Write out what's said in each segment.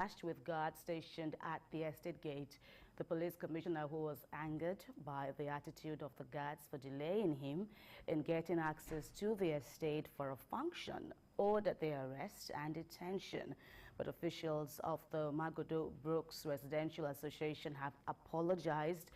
clashed with guards stationed at the estate gate. The police commissioner, who was angered by the attitude of the guards for delaying him in getting access to the estate for a function, ordered their arrest and detention. But officials of the Magodo Brooks Residential Association have apologized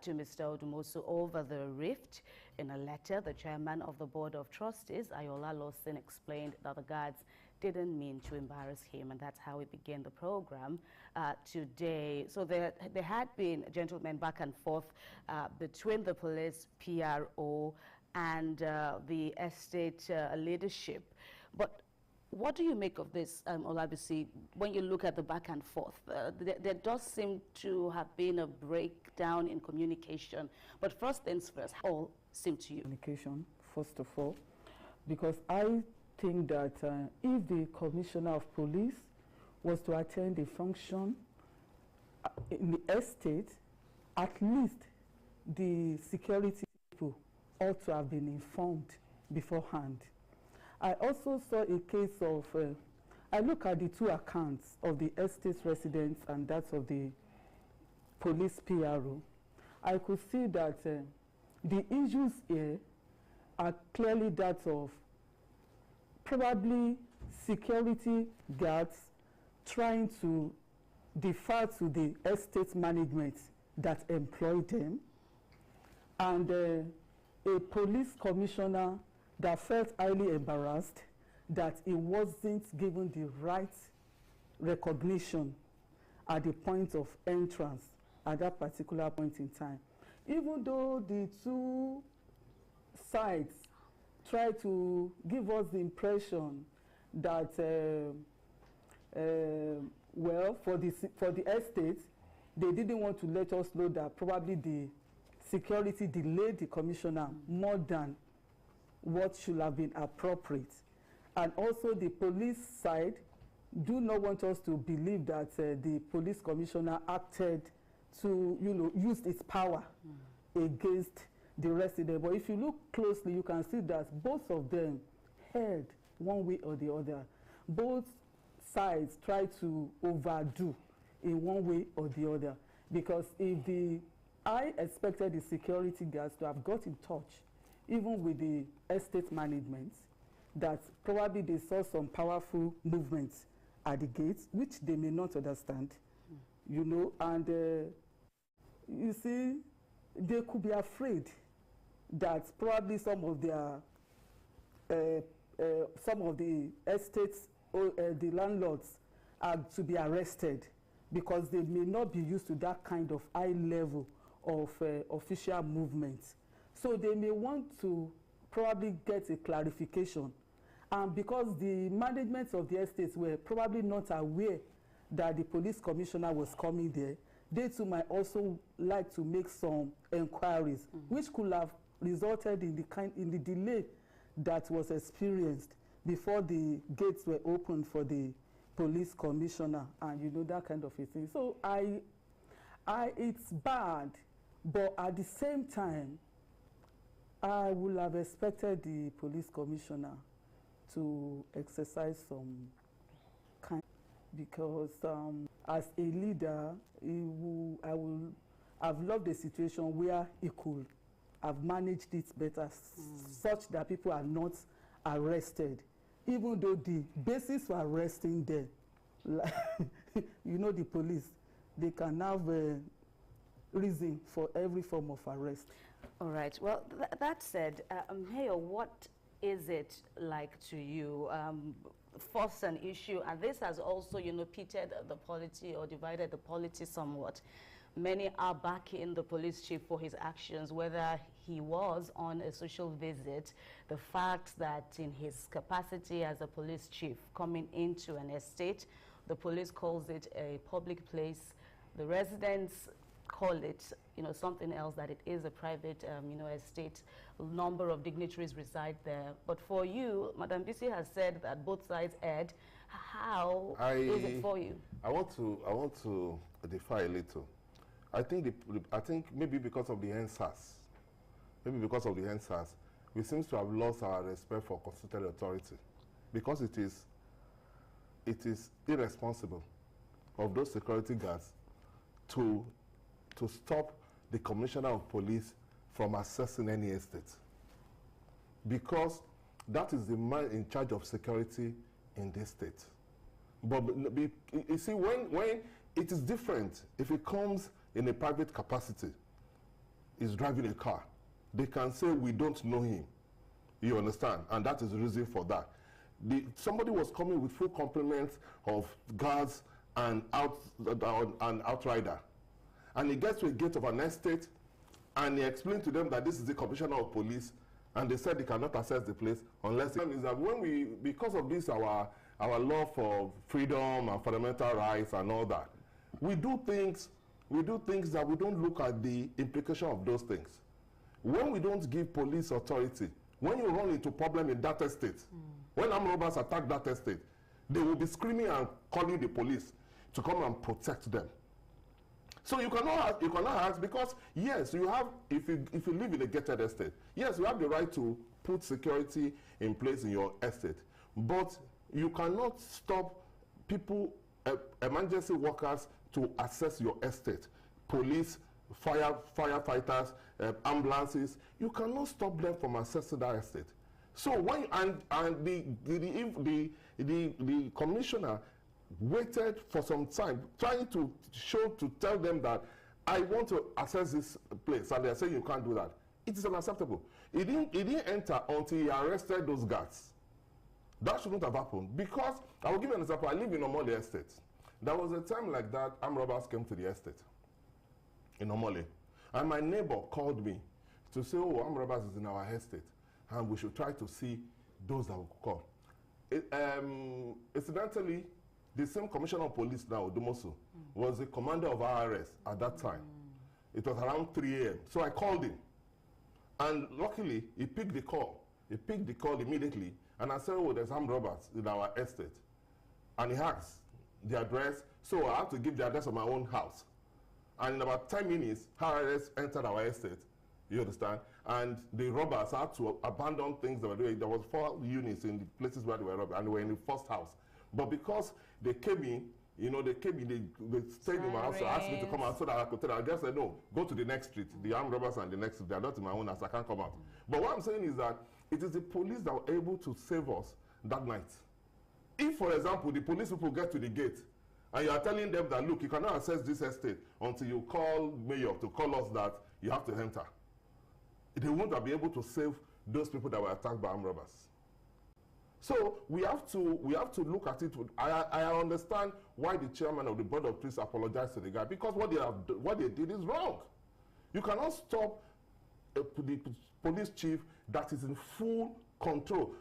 to Mr. Odumosu over the rift. In a letter, the chairman of the Board of Trustees, Ayola Lawson, explained that the guards didn't mean to embarrass him, and that's how we began the program today. So there had been gentlemen back and forth between the police PRO and the estate leadership. But what do you make of this, Olabisi, when you look at the back and forth? There does seem to have been a breakdown in communication. But first things first, how all seem to you? Communication, first of all, because I think that if the Commissioner of Police was to attend a function in the estate, at least the security people ought to have been informed beforehand. I also saw a case of, I look at the two accounts of the estate residents and that of the police PRO. I could see that the issues here are clearly that of probably security guards trying to defer to the estate management that employed them, and a police commissioner that felt highly embarrassed that he wasn't given the right recognition at the point of entrance at that particular point in time. Even though the two sides try to give us the impression that, well, for the estate, they didn't want to let us know that probably the security delayed the commissioner more than what should have been appropriate. And also the police side do not want us to believe that the police commissioner acted to, use its power against the resident. But if you look closely, you can see that both of them heard one way or the other. Both sides try to overdo in one way or the other. Because I expected the security guards to have got in touch even with the estate management, that probably they saw some powerful movements at the gates, which they may not understand, and you see, they could be afraid that probably some of the estates or the landlords are to be arrested because they may not be used to that kind of high level of official movement. So they may want to probably get a clarification. And because the management of the estates were probably not aware that the police commissioner was coming there, they too might also like to make some inquiries, which could have resulted in the delay that was experienced before the gates were opened for the police commissioner, and that kind of a thing. So it's bad, but at the same time, I would have expected the police commissioner to exercise some kind, because as a leader, I've loved a situation where he could have managed it better, such that people are not arrested, even though the basis for arresting them, the police, they can have a reason for every form of arrest. All right. Well, that said, Mayor, what is it like to you? First, an issue, and this has also, pitted the polity or divided the polity somewhat. Many are backing the police chief for his actions, whether he was on a social visit, the fact that in his capacity as a police chief coming into an estate, the police calls it a public place, the residents call it, something else, that it is a private, estate. A number of dignitaries reside there. But for you, Madam Bisi has said that both sides erred. How is it for you? I want to defy a little. I think maybe because of the NSAS, we seem to have lost our respect for constituted authority, because it is irresponsible of those security guards to stop the commissioner of police from accessing any estate, because that is the man in charge of security in this state. But you see, when it is different, if it comes in a private capacity, is driving a car, they can say we don't know him. You understand? And that is the reason for that. Somebody was coming with full complement of guards and outrider, and he gets to a gate of an estate, and he explained to them that this is the commissioner of police, and they said they cannot access the place unless is that when we, because of this our law for freedom and fundamental rights and all that, we do things that we don't look at the implication of those things. When we don't give police authority, when you run into problem in that estate, when armed robbers attack that estate, they will be screaming and calling the police to come and protect them. So you cannot ask, because yes, you have, if you live in a gated estate, yes, you have the right to put security in place in your estate, but you cannot stop people, emergency workers, to access your estate. Police, firefighters, ambulances, you cannot stop them from accessing that estate. So when the commissioner waited for some time, trying to tell them that I want to access this place, and they are saying you can't do that. It is unacceptable. He didn't enter until he arrested those guards. That shouldn't have happened, because I will give you an example. I live in Omole Estate. There was a time like that, armed robbers came to the estate in Omole, and my neighbor called me to say, oh, armed robbers is in our estate, and we should try to see those that will call. Incidentally, the same commissioner of police now, Odumosu, was the commander of RRS at that time. It was around 3 a.m. So I called him, and luckily, he picked the call. He picked the call immediately, and I said, oh, there's armed robbers in our estate. And he asked the address, so I had to give the address of my own house. And in about 10 minutes, RRS entered our estate, you understand? And the robbers had to abandon things they were doing. There was 4 units in the places where they were robbed, and they were in the first house. But because they came in, they stayed in my house, so asked me to come out so that I could tell them. I just said, no, go to the next street. The armed robbers and the next street, they are not in my own house, I can't come out. But what I'm saying is that it is the police that were able to save us that night. If, for example, the police people get to the gate, and you are telling them that, look, you cannot access this estate until you call mayor to call us that you have to enter, they won't be able to save those people that were attacked by armed robbers. So we have to look at it. I understand why the chairman of the board of trustees apologized to the guy, because what they did is wrong. You cannot stop the police chief that is in full control.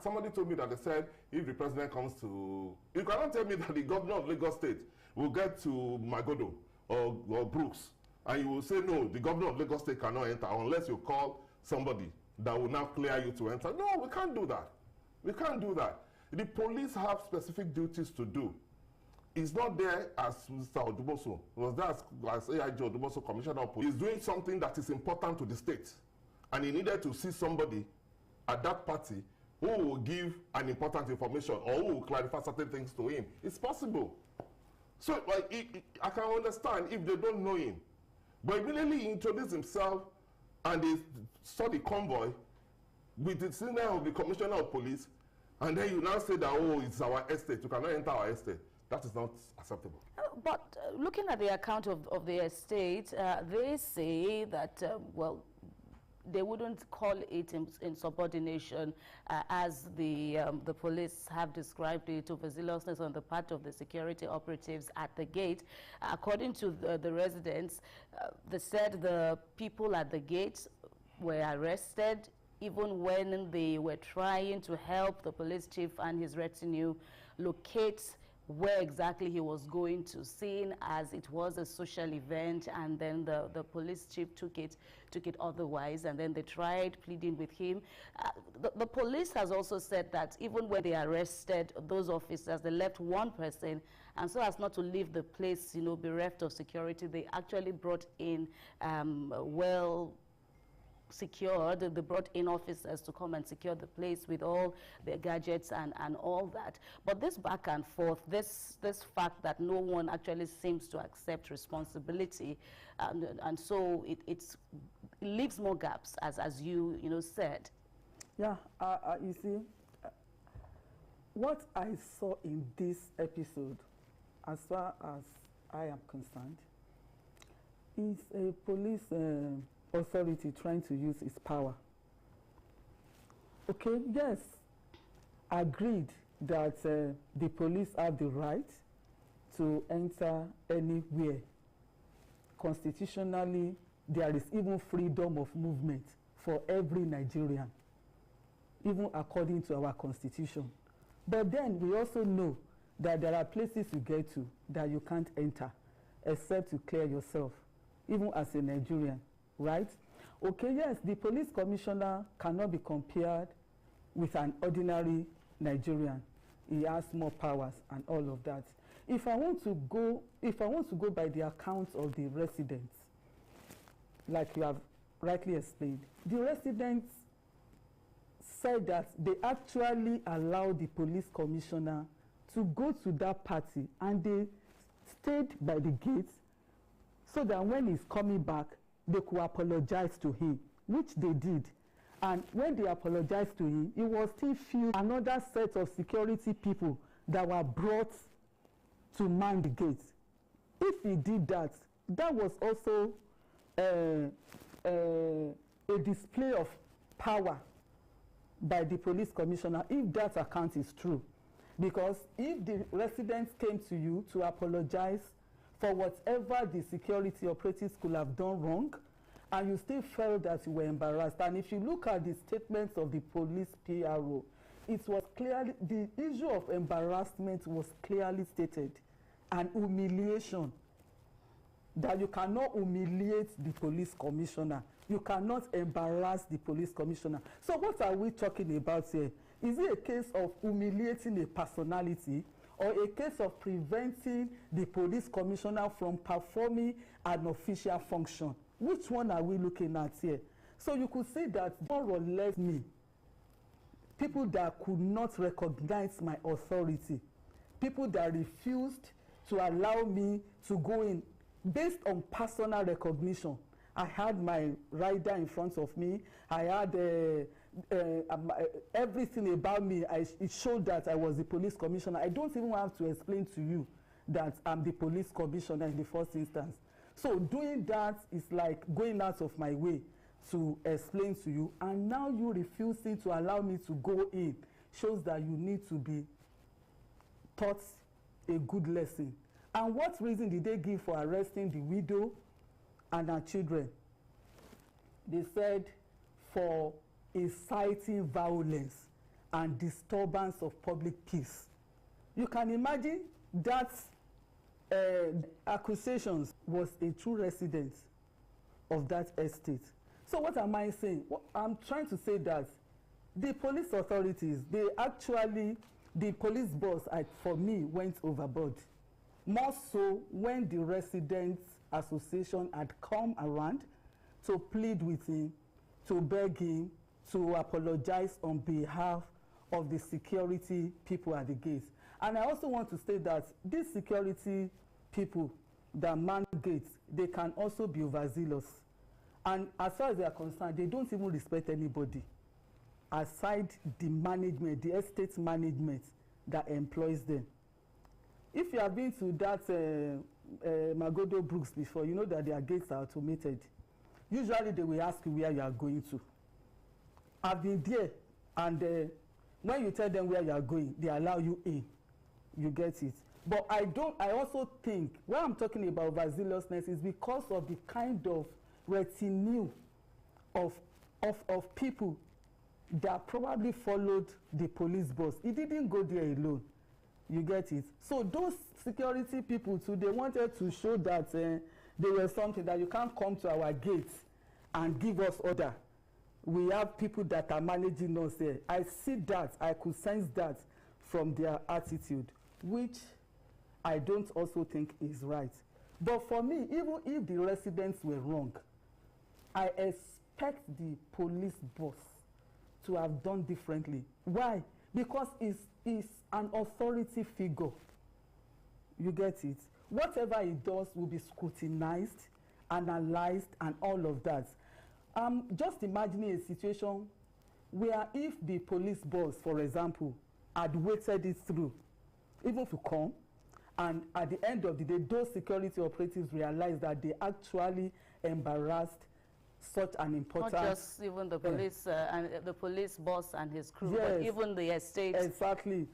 Somebody told me that they said if the president comes to, you cannot tell me that the governor of Lagos State will get to Magodo or Brooks, and you will say no, the governor of Lagos State cannot enter unless you call somebody that will now clear you to enter. No, we can't do that. We can't do that. The police have specific duties to do. It's not there as Mr. Odumosu. It was there as AIG Odumosu, Commissioner of Police. He's doing something that is important to the state. And he needed to see somebody at that party who will give an important information or who will clarify certain things to him. It's possible. So I can understand if they don't know him. But immediately he introduced himself and they saw the convoy with the senior of the Commissioner of Police, and then you now say that, oh, it's our estate, you cannot enter our estate. That is not acceptable. But looking at the account of the estate, they say that, well, they wouldn't call it insubordination, as the police have described it, overzealousness on the part of the security operatives at the gate. According to the residents, they said the people at the gate were arrested even when they were trying to help the police chief and his retinue locate where exactly he was going to, seeing as it was a social event, and then the police chief took it otherwise, and then they tried pleading with him. The police has also said that even when they arrested those officers, they left one person, and so as not to leave the place, bereft of security, they actually brought in secured. They brought in officers to come and secure the place with all their gadgets and all that. But this back and forth, this fact that no one actually seems to accept responsibility, and so it leaves more gaps, as you said. Yeah, you see, what I saw in this episode, as far as I am concerned, is a police authority trying to use its power. Okay, yes, agreed that the police have the right to enter anywhere. Constitutionally, there is even freedom of movement for every Nigerian, even according to our constitution. But then we also know that there are places you get to that you can't enter except to clear yourself, even as a Nigerian, right? Okay, yes, the police commissioner cannot be compared with an ordinary Nigerian. He has more powers and all of that. If I want to go by the accounts of the residents, like you have rightly explained, the residents said that they actually allowed the police commissioner to go to that party, and they stayed by the gates so that when he's coming back, they could apologize to him, which they did. And when they apologized to him, he was still few another set of security people that were brought to man the gates. If he did that, that was also a display of power by the police commissioner, if that account is true. Because if the residents came to you to apologize for whatever the security operatives could have done wrong, and you still felt that you were embarrassed, and if you look at the statements of the police PRO, it was clearly, the issue of embarrassment was clearly stated, and humiliation, that you cannot humiliate the police commissioner. You cannot embarrass the police commissioner. So what are we talking about here? Is it a case of humiliating a personality, or a case of preventing the police commissioner from performing an official function? Which one are we looking at here? So you could see that more or less me, people that could not recognize my authority, people that refused to allow me to go in based on personal recognition. I had my rider in front of me. I had everything about me. It showed that I was the police commissioner. I don't even have to explain to you that I'm the police commissioner in the first instance. So doing that is like going out of my way to explain to you, and now you refusing to allow me to go in shows that you need to be taught a good lesson. And what reason did they give for arresting the widow and her children? They said for inciting violence and disturbance of public peace. You can imagine that accusations was a true resident of that estate. So what am I saying? I'm trying to say that the police authorities, they actually, the police boss, for me, went overboard. More so when the residents association had come around to plead with him, to beg him to apologize on behalf of the security people at the gates. And I also want to state that these security people that man gates, they can also be overzealous. And as far as they are concerned, they don't even respect anybody aside the management, the estate management that employs them. If you have been to that Magodo Brooks before, you know that their gates are automated. Usually they will ask you where you are going to. I've been there, and when you tell them where you are going, they allow you in. You get it. But I also think, when I'm talking about overzealousness, is because of the kind of retinue of people that probably followed the police boss. He didn't go there alone. You get it? So those security people too, they wanted to show that they were something, that you can't come to our gates and give us order. We have people that are managing us there. I see that, I could sense that from their attitude, which I don't also think is right. But for me, even if the residents were wrong, I expect expect the police boss to have done differently. Why? Because he's an authority figure. You get it? Whatever he does will be scrutinized, analyzed, and all of that. Just imagining a situation where if the police boss, for example, had waited it through, even to come, and at the end of the day, those security operatives realized that they actually embarrassed such an important... Not just even the police, and the police boss and his crew, yes, but even the estate. Exactly.